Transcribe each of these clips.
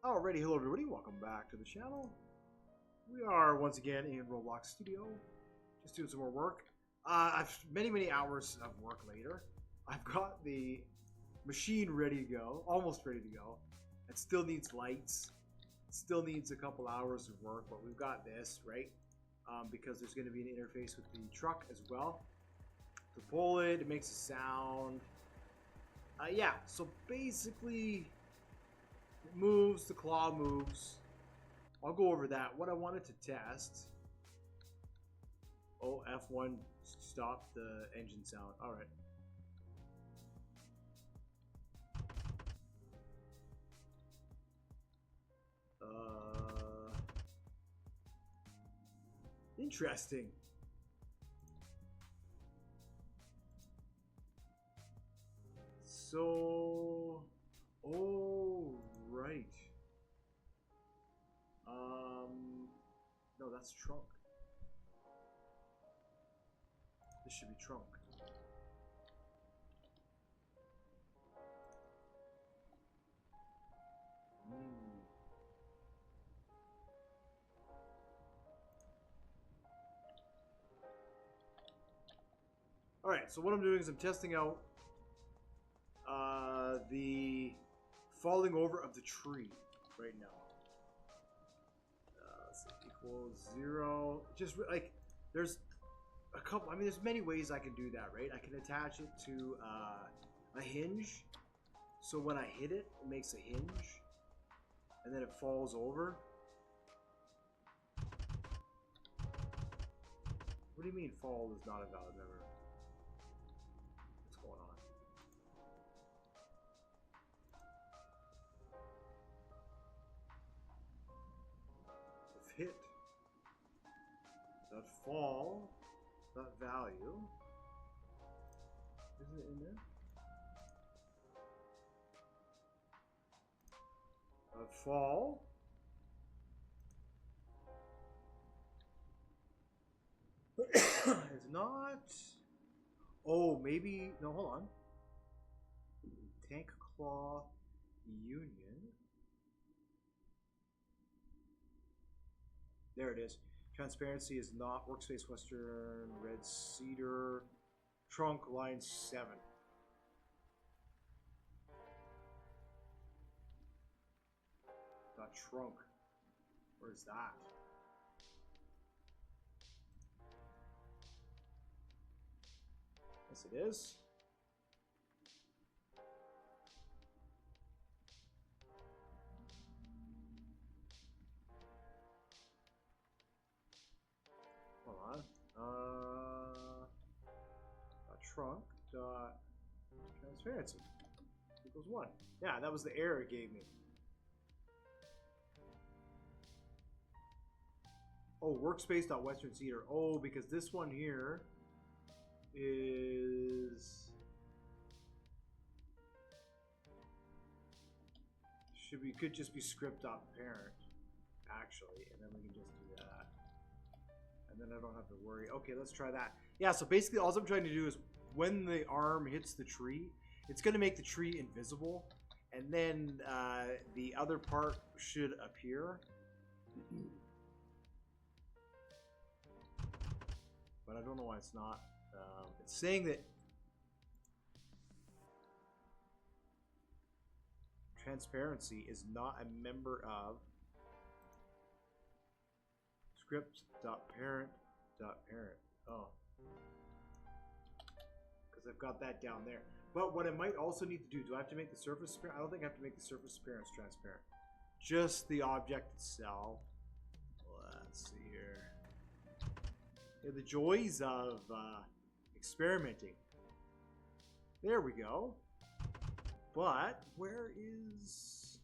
Alrighty, hello everybody, welcome back to the channel. We are once again in Roblox Studio, just doing some more work. I've many hours of work later. I've got the machine ready to go, almost ready to go. It still needs lights, it still needs a couple hours of work, but we've got this, right? Because there's going to be an interface with the truck as well. To pull it, it makes a sound. Yeah, so basically it moves, the claw moves. I'll go over that. What I wanted to test. Oh, F1 stopped the engine sound. Alright. Interesting. So, oh, right. No, that's trunk. This should be trunk. Alright, so what I'm doing is I'm testing out the falling over of the tree right now. Let's see, equals 0. Just like there's a couple. I mean, there's many ways I can do that, right? I can attach it to a hinge, so when I hit it, it makes a hinge, and then it falls over. What do you mean fall is not a valid member? What's going on? If hit, that fall, that value, isn't it in there? That fall. Is not. Oh, maybe. No, hold on. Tank Claw Union. There it is. Transparency is not workspace Western Red Cedar trunk line 7. Dot trunk. Where's that? Yes, it is. Hold on. Dot trunk. Dot transparency equals 1. Yeah, that was the error it gave me. Oh, workspace.western cedar. Oh, because this one here is could just be script.parent actually, and then we can just do that. And then I don't have to worry. Okay, let's try that. Yeah, so basically all I'm trying to do is when the arm hits the tree, it's going to make the tree invisible, and then the other part should appear. But I don't know why it's not. It's saying that transparency is not a member of script.parent.parent. Oh. Because I've got that down there. But what I might also need to do I have to make the surface appearance? I don't think I have to make the surface appearance transparent. Just the object itself. Let's see here. Yeah, the joys of experimenting. There we go. But where is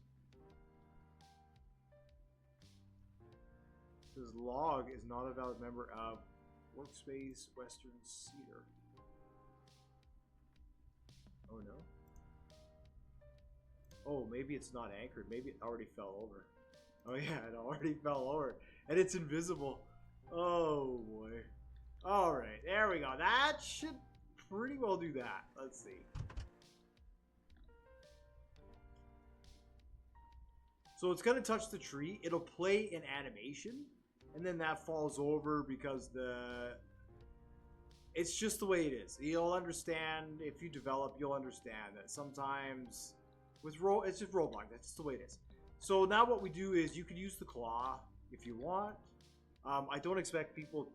this log is not a valid member of workspace Western Cedar. Oh no. Oh, maybe it's not anchored. Maybe it already fell over. Oh yeah, it already fell over. And it's invisible. Oh boy. Alright, there we go. That should pretty well do that. Let's see. So it's going to touch the tree. It'll play an animation. And then that falls over because it's just the way it is. You'll understand, if you develop, you'll understand that sometimes it's just Roblox. That's just the way it is. So now what we do is you can use the claw if you want. I don't expect people,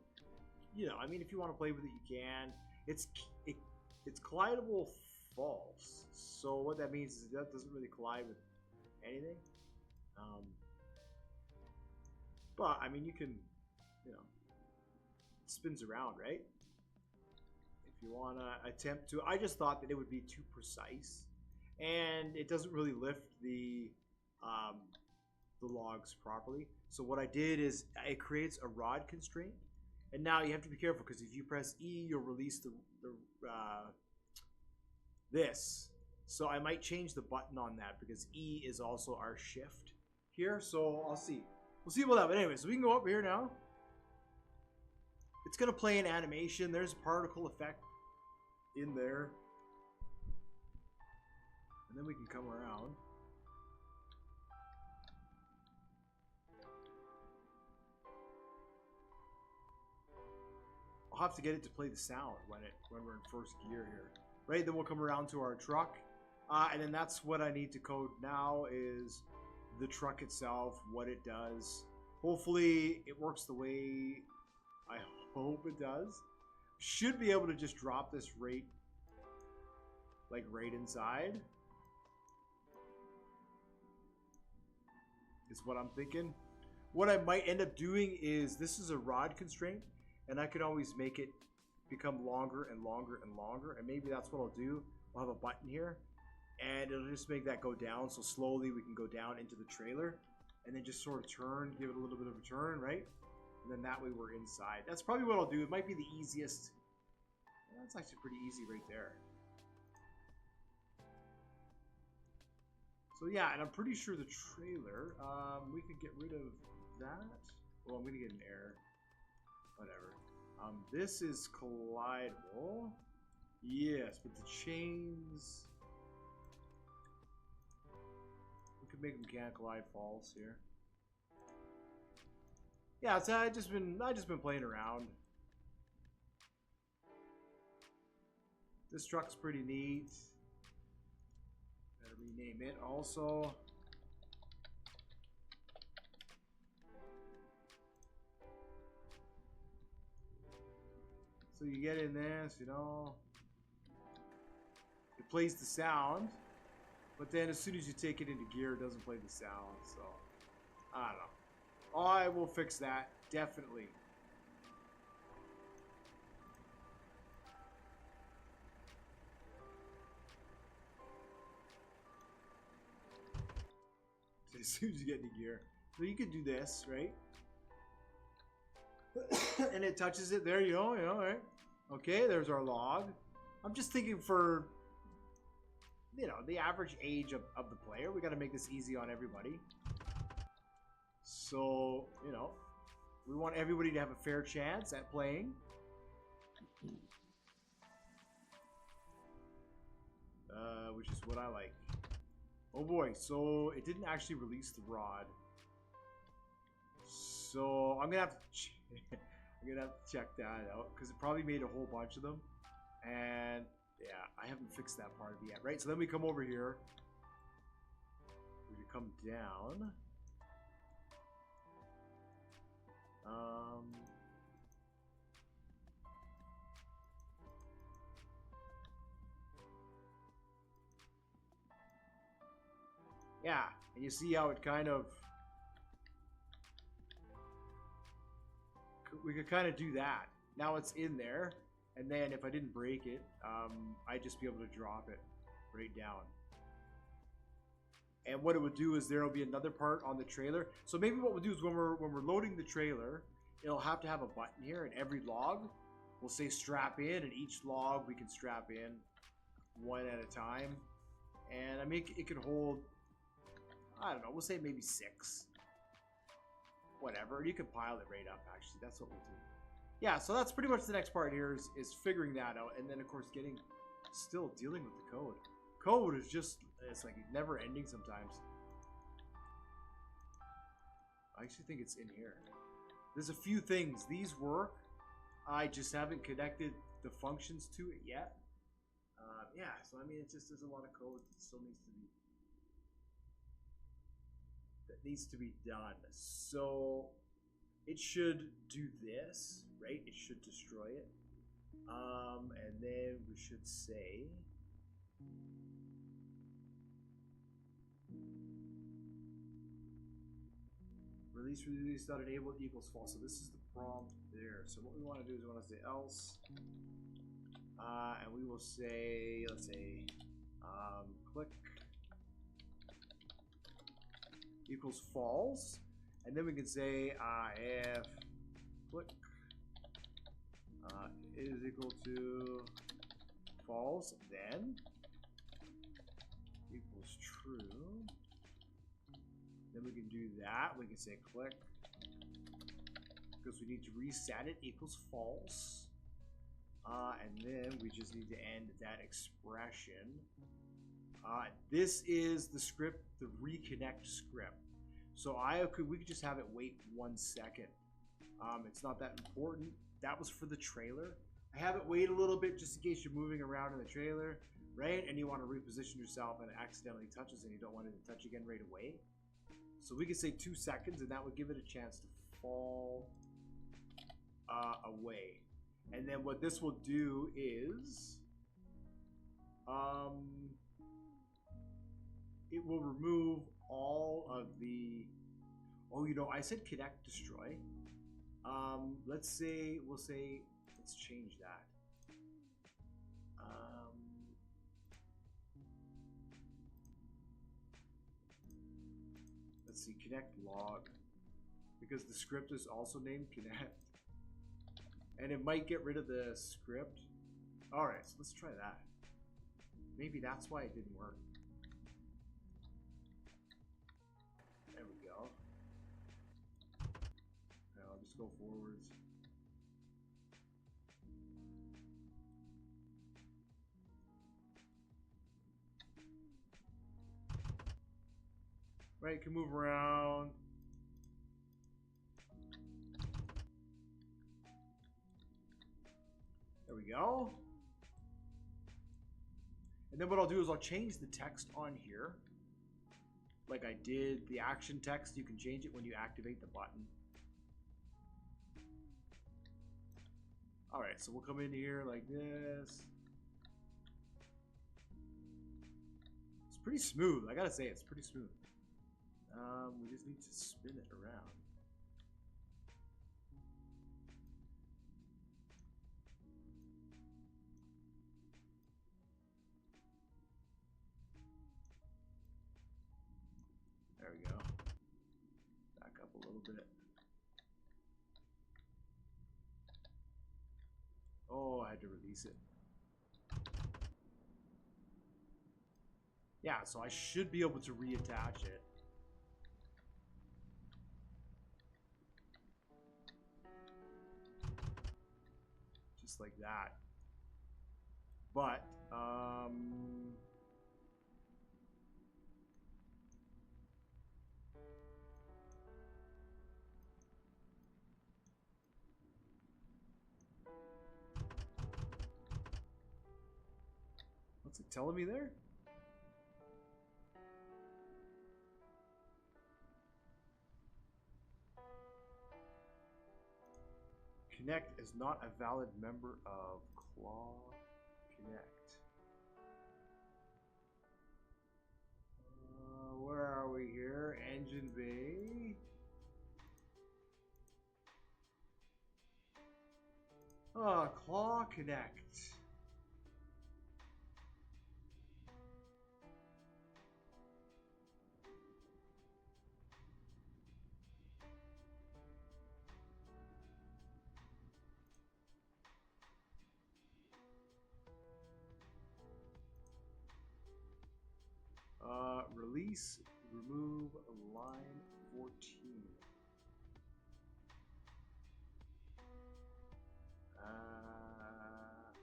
I mean, if you want to play with it, you can. It's collidable false. So what that means is that doesn't really collide with anything. But I mean, you can, it spins around, right? If you want to attempt to, I just thought that it would be too precise, and it doesn't really lift the logs properly. So what I did is it creates a rod constraint, and now you have to be careful because if you press E, you'll release this. So I might change the button on that because E is also our shift here. So I'll see. We'll see about that. But anyway, so we can go up here now. It's going to play an animation. There's a particle effect in there. And then we can come around. I'll have to get it to play the sound when we're in first gear here. Right, then we'll come around to our truck. And then that's what I need to code now is the truck itself, what it does. Hopefully it works the way I hope it does. Should be able to just drop this right inside. Is what I'm thinking. What I might end up doing is, this is a rod constraint, and I could always make it become longer and longer and longer, and maybe that's what I'll do. I'll have a button here, and it'll just make that go down, so slowly we can go down into the trailer, and then just sort of turn, give it a little bit of a turn, right? And then that way we're inside. That's probably what I'll do. It might be the easiest. That's actually pretty easy right there. So yeah, and I'm pretty sure the trailer, we could get rid of that. Well, I'm gonna get an error. Whatever. This is collidable. Yes, but the chains, we could make them can't collide false here. Yeah, so I just been playing around. This truck's pretty neat. Gotta rename it also. So you get in this, it plays the sound, but then as soon as you take it into gear, it doesn't play the sound, so I don't know. I will fix that, definitely. As soon as you get into gear. So you could do this, right? And it touches it. There you go, right? Okay, there's our log. I'm just thinking for, the average age of the player. We got to make this easy on everybody. So, we want everybody to have a fair chance at playing. Which is what I like. Oh boy, so it didn't actually release the rod. So I'm gonna have to check that out because it probably made a whole bunch of them, and yeah, I haven't fixed that part of it yet, right? So then we come over here. We come down. Yeah, and you see how it kind of, we could kind of do that. Now it's in there, and then if I didn't break it, I'd just be able to drop it right down. And what it would do is there will be another part on the trailer. So maybe what we'll do is when we're loading the trailer, it'll have to have a button here, and every log will say strap in, and each log we can strap in one at a time. And I mean, it can hold, I don't know, we'll say maybe 6. Whatever, you can pile it right up, actually. That's what we'll do. Yeah, so that's pretty much the next part here is figuring that out. And then, of course, still dealing with the code. Code is just, it's like never ending sometimes. I actually think it's in here. There's a few things. These work. I just haven't connected the functions to it yet. Yeah, so I mean, it's just there's a lot of code that still needs to be done. So it should do this, right? It should destroy it. And then we should say release.enable equals false. So this is the prompt there. So what we want to do is we want to say else, and we will say, let's say, click equals false, and then we can say if click is equal to false, then equals true. Then we can do that. We can say click, because we need to reset it, equals false. And then we just need to end that expression. This is the script, the reconnect script. So we could just have it wait 1 second. It's not that important. That was for the trailer. I have it wait a little bit just in case you're moving around in the trailer, right? And you want to reposition yourself and it accidentally touches and you don't want it to touch again right away. So we could say 2 seconds and that would give it a chance to fall away. And then what this will do is it will remove all of the, oh, you know, I said connect destroy. Let's say, let's change that. Let's see, connect log, because the script is also named connect. And it might get rid of the script. Alright, so let's try that. Maybe that's why it didn't work. There we go. Okay, I'll just go forwards. Right, can move around. There we go. And then what I'll do is I'll change the text on here. Like I did the action text, you can change it when you activate the button. Alright, so we'll come in here like this. It's pretty smooth, I gotta say, it's pretty smooth. We just need to spin it around. There we go. Back up a little bit. Oh, I had to release it. Yeah, so I should be able to reattach it. Just like that. But, what's it telling me there? Connect is not a valid member of Claw Connect. Where are we here? Engine Bay. Claw Connect. Release, remove line 14.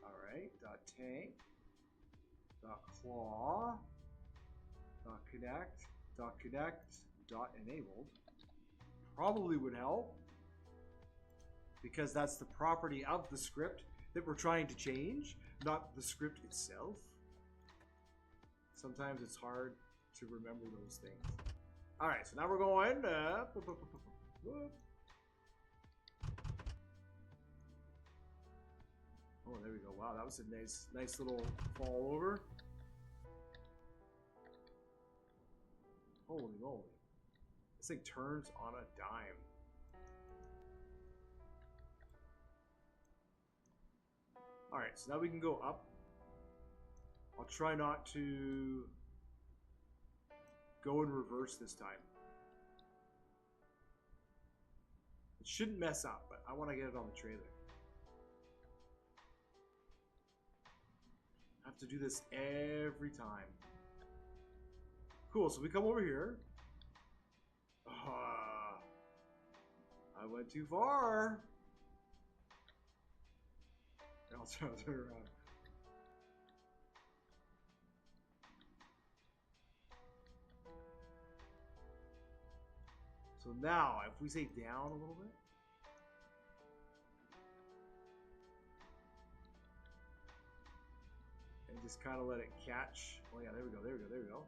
Alright, .tank, .claw, .connect, .enabled. probably would help, because that's the property of the script that we're trying to change, not the script itself. Sometimes it's hard to remember those things. All right, so now we're going. Oh, there we go. Wow, that was a nice little fall over. Holy moly. This thing turns on a dime. Alright, so now we can go up. I'll try not to go in reverse this time. It shouldn't mess up, but I want to get it on the trailer. I have to do this every time. Cool, so we come over here. I went too far. I'll turn around. So now, if we say down a little bit. And just kind of let it catch. Oh yeah, there we go, there we go, there we go.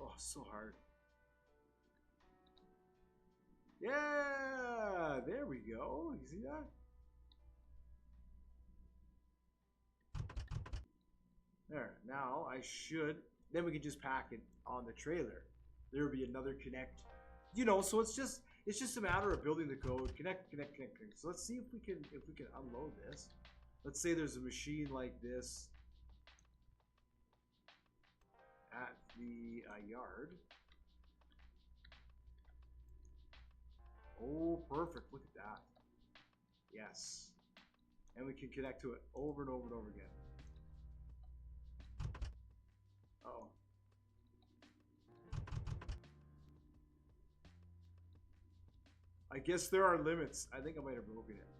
Oh, so hard. Yeah, there we go. You see that? There. Now I should. Then we can just pack it on the trailer. There will be another connect. You know, so it's just a matter of building the code. Connect. So let's see if we can unload this. Let's say there's a machine like this at the yard. Oh, perfect. Look at that. Yes. And we can connect to it over and over and over again. Uh-oh. I guess there are limits. I think I might have broken it.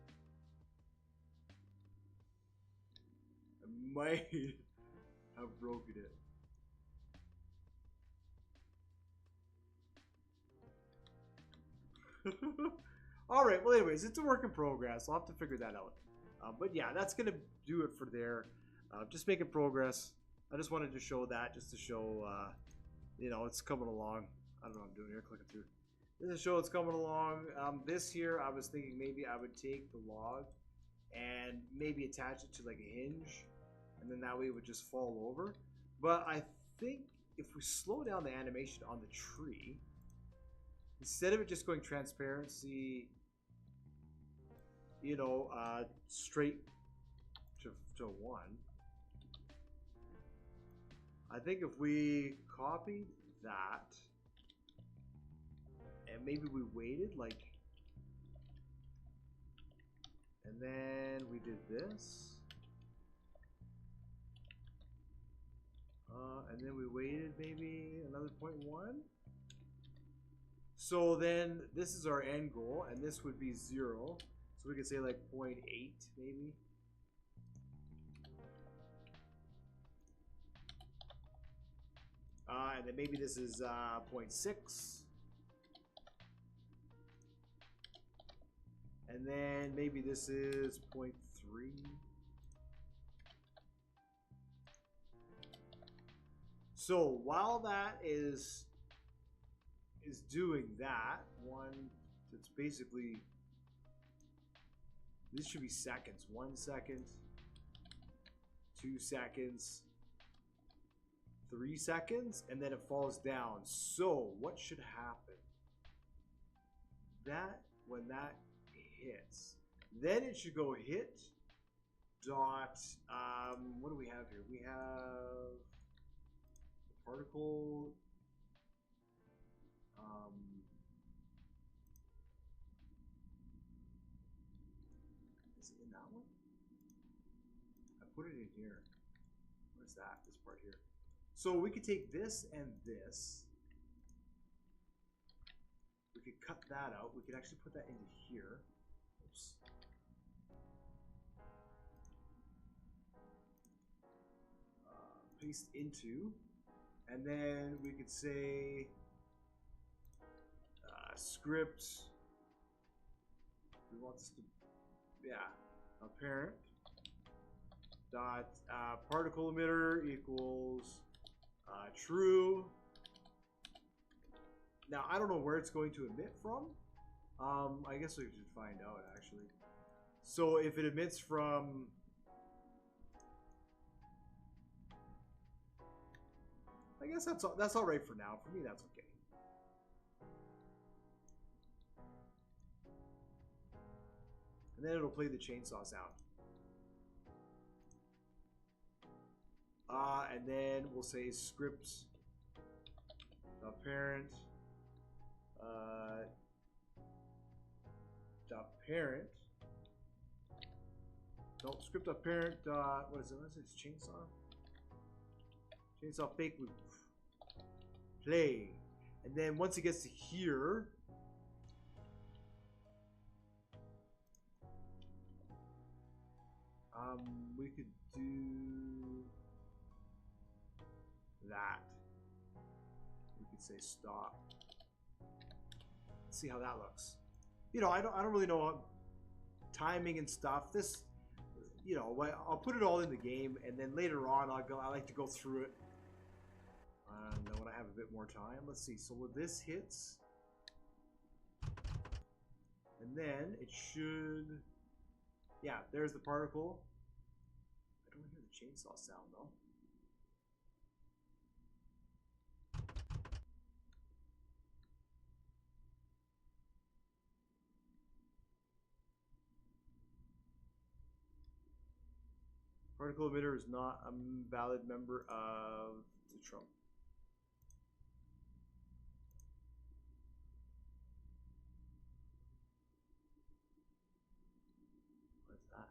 I might have broken it. All right, well anyways, it's a work in progress. I'll have to figure that out, but yeah, that's gonna do it for there. Just making progress. I just wanted to show that, just to show you know, it's coming along. I don't know what I'm doing here, clicking through just to show it's coming along. This here, I was thinking maybe I would take the log and maybe attach it to like a hinge, and then that way it would just fall over. But I think if we slow down the animation on the tree, instead of it just going transparency, you know, straight to 1, I think if we copied that and maybe we waited like, and then we did this, and then we waited maybe another 0.1. So then this is our end goal, and this would be 0. So we could say like 0.8 maybe. And then maybe this is 0.6. And then maybe this is 0.3. So while that is doing that, it's basically, this should be seconds. 1 second, 2 seconds, 3 seconds, and then it falls down. So what should happen? That when that hits, then it should go hit dot, what do we have here? We have particle, is it in that one? I put it in here. What is that? This part here. So we could take this and this. We could cut that out. We could actually put that into here. Oops. Paste into, and then we could say script. We want this to, apparent dot particle emitter equals true. Now I don't know where it's going to emit from. I guess we should find out actually. So if it emits from, I guess that's all right for now. For me, that's okay. And then it'll play the chainsaw sound. And then we'll say script parent parent. No, script parent what is it? What is it? It's chainsaw. Chainsaw fake loop. Play. And then once it gets to here, we could do that. We could say stop. Let's see how that looks. You know, I don't really know timing and stuff. This, you know, I'll put it all in the game, and then later on I like to go through it. And when I have a bit more time, let's see. So when this hits, and then it should, yeah, there's the particle. I don't hear the chainsaw sound though. Particle emitter is not a valid member of the Trump. What's that?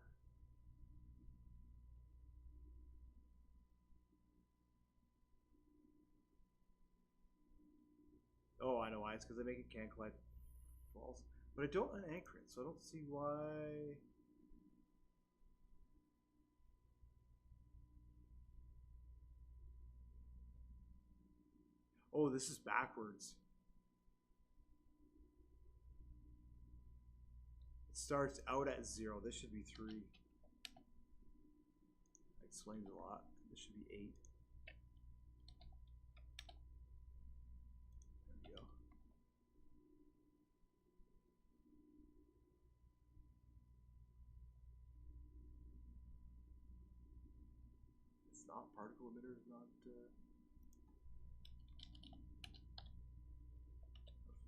Oh, I know why. It's because I make it can't collect false. But I don't unanchor it, so I don't see why. Oh, this is backwards. It starts out at 0. This should be 3. That explains a lot. This should be 8. There we go. It's not particle emitter, is not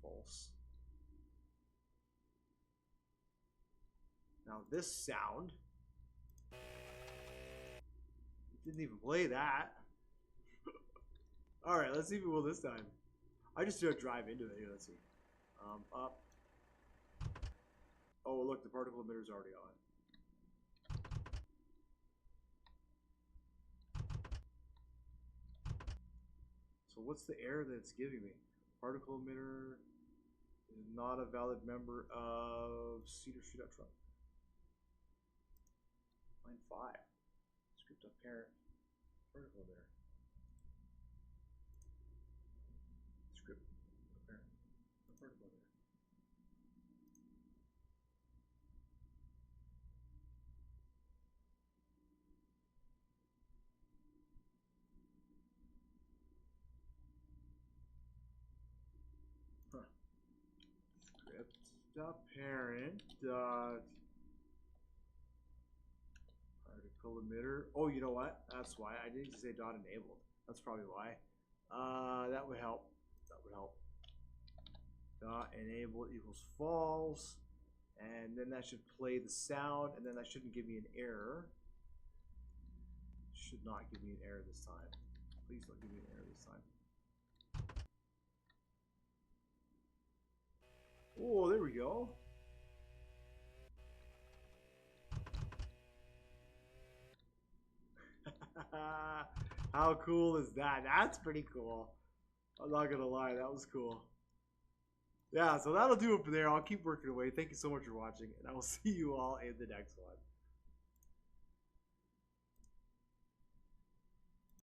false. Now this sound, it didn't even play that. All right, let's see if it will this time. I just do a drive into it. Here, let's see. Up. Oh, look, the particle emitter's already on. So what's the error that it's giving me? Particle emitter is not a valid member of Cedar Street up front. Line 5. Script of parent. Particle emitter. Script of parent. Particle emitter. Script dot parent dot particle emitter. Oh, you know what? That's why I didn't say dot enabled. That's probably why. That would help. That would help. Dot enabled equals false, and then that should play the sound, and then that shouldn't give me an error. Should not give me an error this time. Please don't give me an error this time. Oh, there we go. How cool is that? That's pretty cool. I'm not gonna lie, that was cool. Yeah, so that'll do it for there. I'll keep working away. Thank you so much for watching, and I will see you all in the next one.